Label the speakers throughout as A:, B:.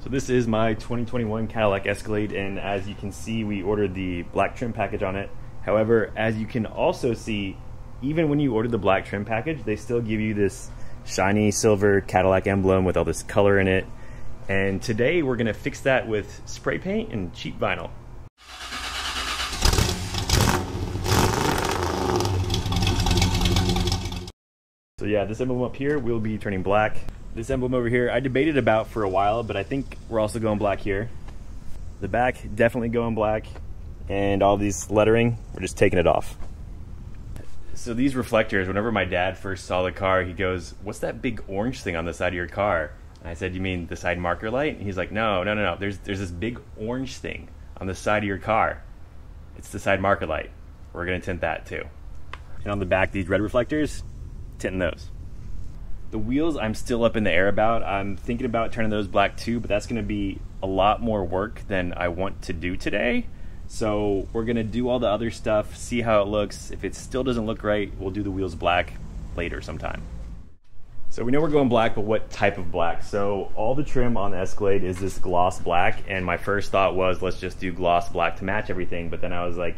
A: So this is my 2021 Cadillac Escalade, and as you can see, we ordered the black trim package on it. However, as you can also see, even when you order the black trim package, they still give you this shiny silver Cadillac emblem with all this color in it. And today we're gonna fix that with spray paint and cheap vinyl. So yeah, this emblem up here will be turning black. This emblem over here, I debated about for a while, but I think we're also going black here. The back, definitely going black. And all these lettering, we're just taking it off. So these reflectors, whenever my dad first saw the car, he goes, "What's that big orange thing on the side of your car?" And I said, "You mean the side marker light?" And he's like, no. There's this big orange thing on the side of your car. It's the side marker light. We're gonna tint that too. And on the back, these red reflectors, tinting those. The wheels, I'm still up in the air about. I'm thinking about turning those black too, but that's gonna be a lot more work than I want to do today. So we're gonna do all the other stuff, see how it looks. If it still doesn't look right, we'll do the wheels black later sometime. So we know we're going black, but what type of black? So all the trim on the Escalade is this gloss black, and my first thought was, let's just do gloss black to match everything, but then I was like,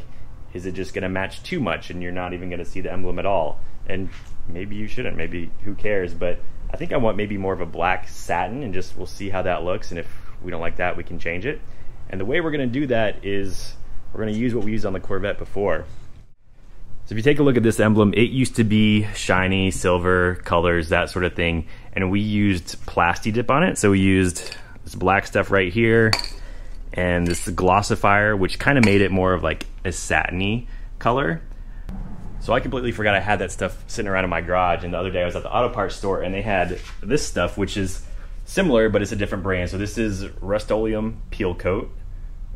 A: is it just gonna match too much and you're not even gonna see the emblem at all? And maybe you shouldn't, maybe who cares, but I think I want maybe more of a black satin, and just we'll see how that looks, and if we don't like that, we can change it. And the way we're gonna do that is we're gonna use what we used on the Corvette before. So if you take a look at this emblem, it used to be shiny, silver, colors, that sort of thing, and we used Plasti Dip on it. So we used this black stuff right here, and this glossifier, which kind of made it more of like a satiny color. So I completely forgot I had that stuff sitting around in my garage, and the other day I was at the auto parts store and they had this stuff, which is similar, but it's a different brand. So this is Rust-Oleum Peel Coat,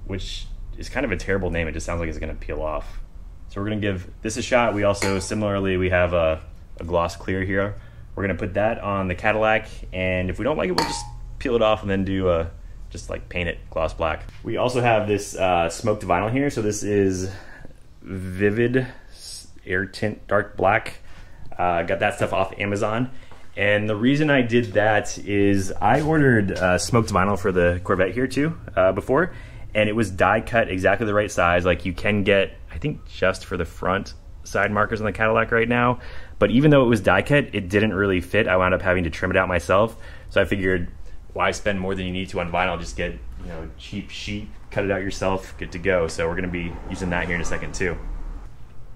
A: which is kind of a terrible name. It just sounds like it's gonna peel off. So we're gonna give this a shot. We also, similarly, we have a gloss clear here. We're gonna put that on the Cadillac, and if we don't like it, we'll just peel it off and then do just like paint it gloss black. We also have this smoked vinyl here. So this is Vivid Air Tint Dark Black. Got that stuff off Amazon. And the reason I did that is I ordered smoked vinyl for the Corvette here too before, and it was die cut exactly the right size. Like you can get, I think, just for the front side markers on the Cadillac right now. But even though it was die cut, it didn't really fit. I wound up having to trim it out myself. So I figured, why spend more than you need to on vinyl? Just get, you know, a cheap sheet, cut it out yourself, good to go. So we're gonna be using that here in a second too.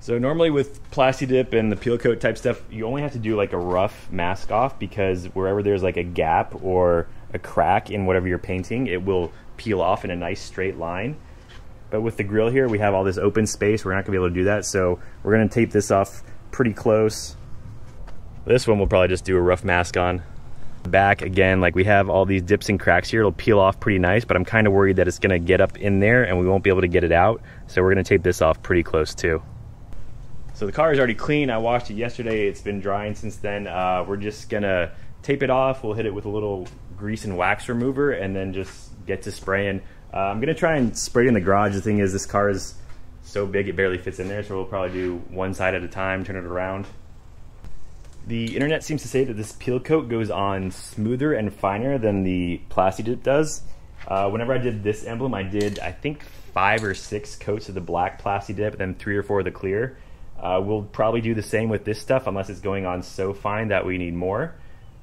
A: So normally with Plasti Dip and the peel coat type stuff, you only have to do like a rough mask off, because wherever there's like a gap or a crack in whatever you're painting, it will peel off in a nice straight line. But with the grill here, we have all this open space. We're not gonna be able to do that. So we're gonna tape this off pretty close. This one we'll probably just do a rough mask on. Back again, like we have all these dips and cracks here. It'll peel off pretty nice, but I'm kind of worried that it's gonna get up in there and we won't be able to get it out. So we're gonna tape this off pretty close too. So the car is already clean. I washed it yesterday. It's been drying since then. We're just gonna tape it off. We'll hit it with a little grease and wax remover and then just get to spraying. I'm gonna try and spray it in the garage. The thing is, this car is so big it barely fits in there, so we'll probably do one side at a time, turn it around. The internet seems to say that this peel coat goes on smoother and finer than the Plasti Dip does. Whenever I did this emblem, I did, I think, 5 or 6 coats of the black Plasti Dip, and then 3 or 4 of the clear. We'll probably do the same with this stuff, unless it's going on so fine that we need more.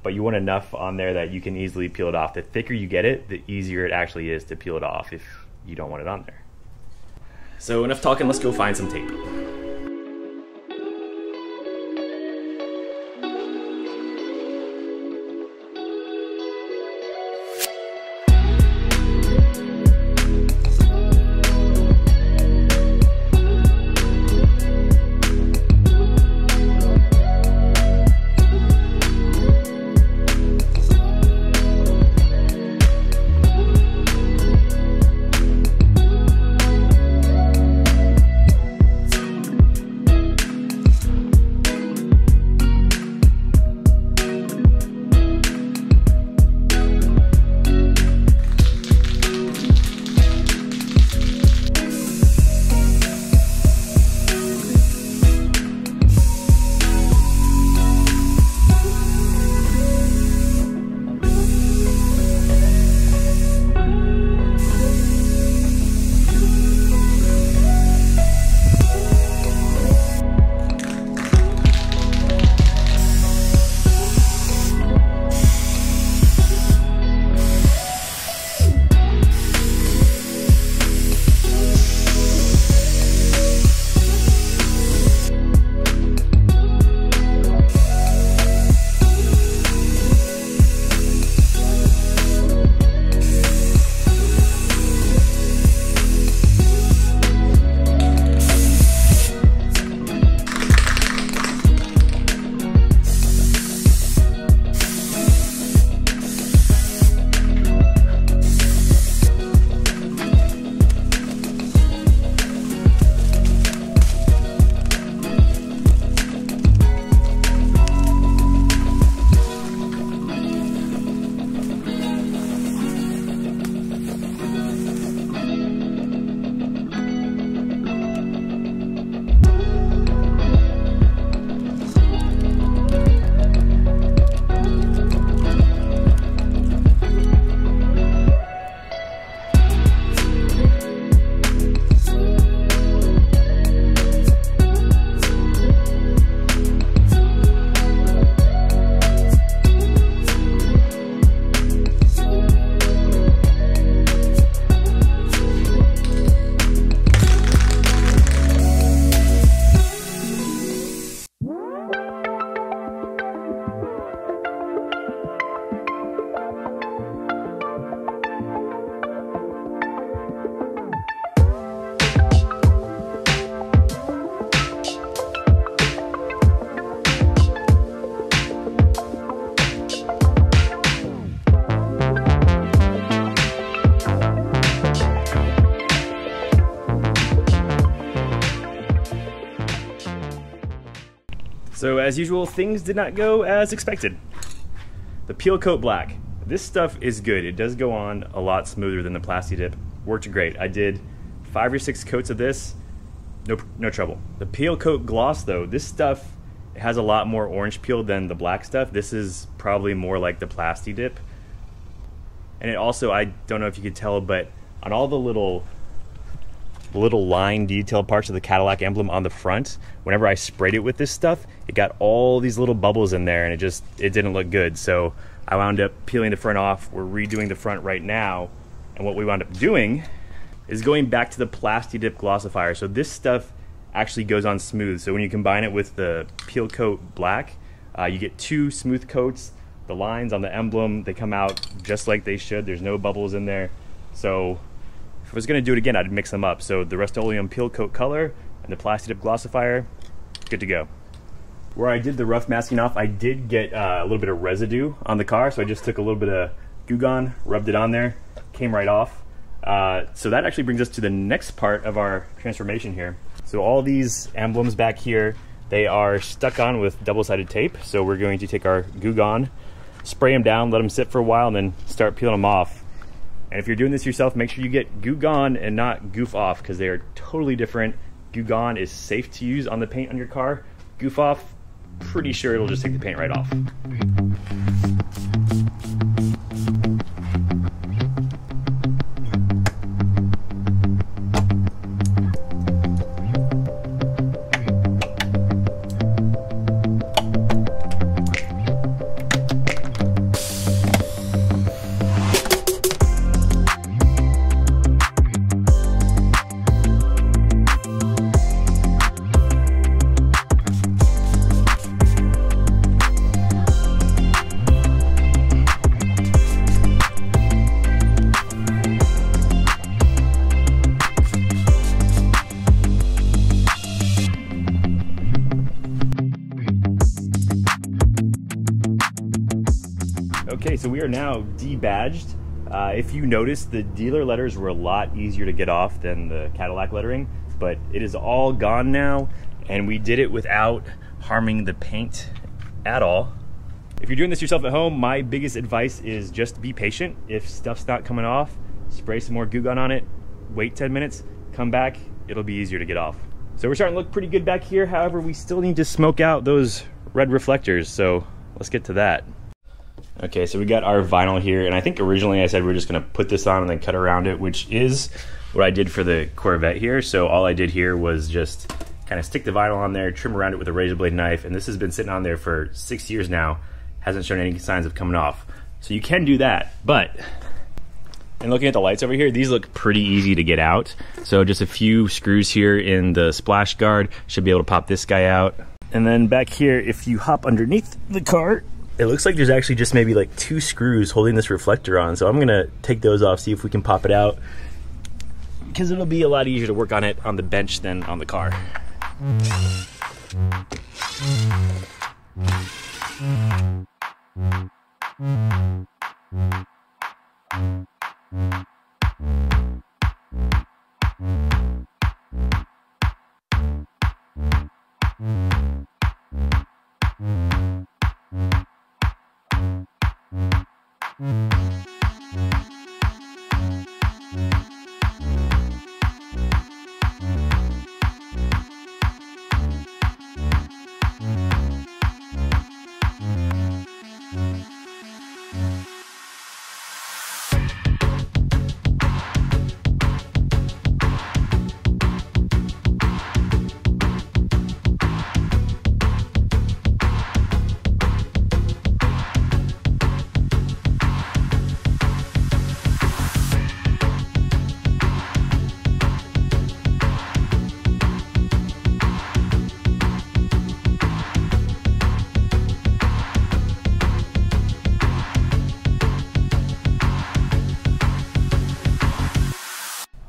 A: But you want enough on there that you can easily peel it off. The thicker you get it, the easier it actually is to peel it off if you don't want it on there. So enough talking, let's go find some tape. So as usual, things did not go as expected. The peel coat black. This stuff is good. It does go on a lot smoother than the Plasti Dip. Worked great. I did 5 or 6 coats of this. No trouble. The peel coat gloss though, this stuff has a lot more orange peel than the black stuff. This is probably more like the Plasti Dip. And it also, I don't know if you could tell, but on all the little line detail parts of the Cadillac emblem on the front, whenever I sprayed it with this stuff, it got all these little bubbles in there and it didn't look good. So I wound up peeling the front off. We're redoing the front right now. And what we wound up doing is going back to the Plasti Dip glossifier. So this stuff actually goes on smooth. So when you combine it with the peel coat black, you get 2 smooth coats. The lines on the emblem, they come out just like they should. There's no bubbles in there. So if I was gonna do it again, I'd mix them up. So the Rust-Oleum peel coat color and the Plasti Dip glossifier, good to go. Where I did the rough masking off, I did get a little bit of residue on the car. So I just took a little bit of Goo Gone, rubbed it on there, came right off. So that actually brings us to the next part of our transformation here. So all these emblems back here, they are stuck on with double-sided tape. So we're going to take our Goo Gone, spray them down, let them sit for a while, and then start peeling them off. And if you're doing this yourself, make sure you get Goo Gone and not Goof Off, because they are totally different. Goo Gone is safe to use on the paint on your car. Goof Off, pretty sure it'll just take the paint right off. Okay, so we are now debadged. If you notice, the dealer letters were a lot easier to get off than the Cadillac lettering, but it is all gone now, and we did it without harming the paint at all. If you're doing this yourself at home, my biggest advice is just be patient. If stuff's not coming off, spray some more Goo Gone on it, wait 10 minutes, come back, it'll be easier to get off. So we're starting to look pretty good back here. However, we still need to smoke out those red reflectors, so let's get to that. Okay, so we got our vinyl here, and I think originally I said we were just gonna put this on and then cut around it, which is what I did for the Corvette here. So all I did here was just kind of stick the vinyl on there, trim around it with a razor blade knife, and this has been sitting on there for 6 years now, hasn't shown any signs of coming off. So you can do that, but, and looking at the lights over here, these look pretty easy to get out. So just a few screws here in the splash guard, should be able to pop this guy out. And then back here, if you hop underneath the car, it looks like there's actually just maybe like 2 screws holding this reflector on. So I'm gonna take those off, see if we can pop it out, because it'll be a lot easier to work on it on the bench than on the car.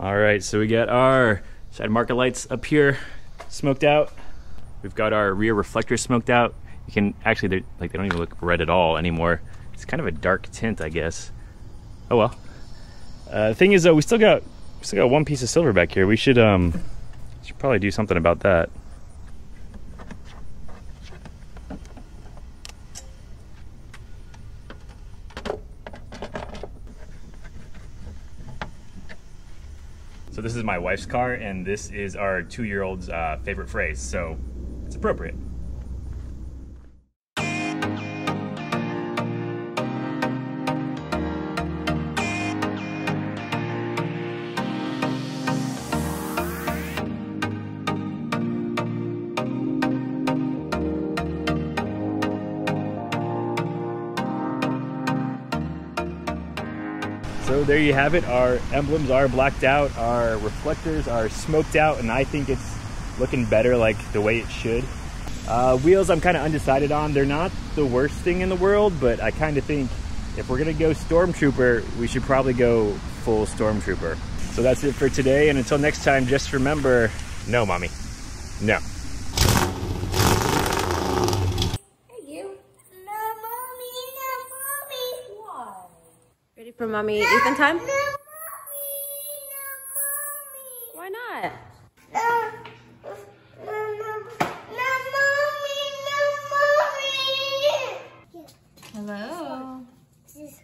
A: All right, so we got our side marker lights up here smoked out. We've got our rear reflectors smoked out. You can actually, they don't even look red at all anymore. It's kind of a dark tint, I guess. Oh well. The thing is though, we still got one piece of silver back here. We should probably do something about that. So this is my wife's car, and this is our 2-year-old's favorite phrase, so it's appropriate. So there you have it. Our emblems are blacked out, our reflectors are smoked out, and I think it's looking better like the way it should. Wheels I'm kind of undecided on. They're not the worst thing in the world, but I kind of think if we're gonna go Stormtrooper, we should probably go full Stormtrooper. So that's it for today, and until next time, just remember, no, mommy, no.
B: Ready for mommy Ethan time?
C: No, mommy, no, mommy.
B: Why not?
C: No, mommy, no, mommy.
B: Hello.
C: Just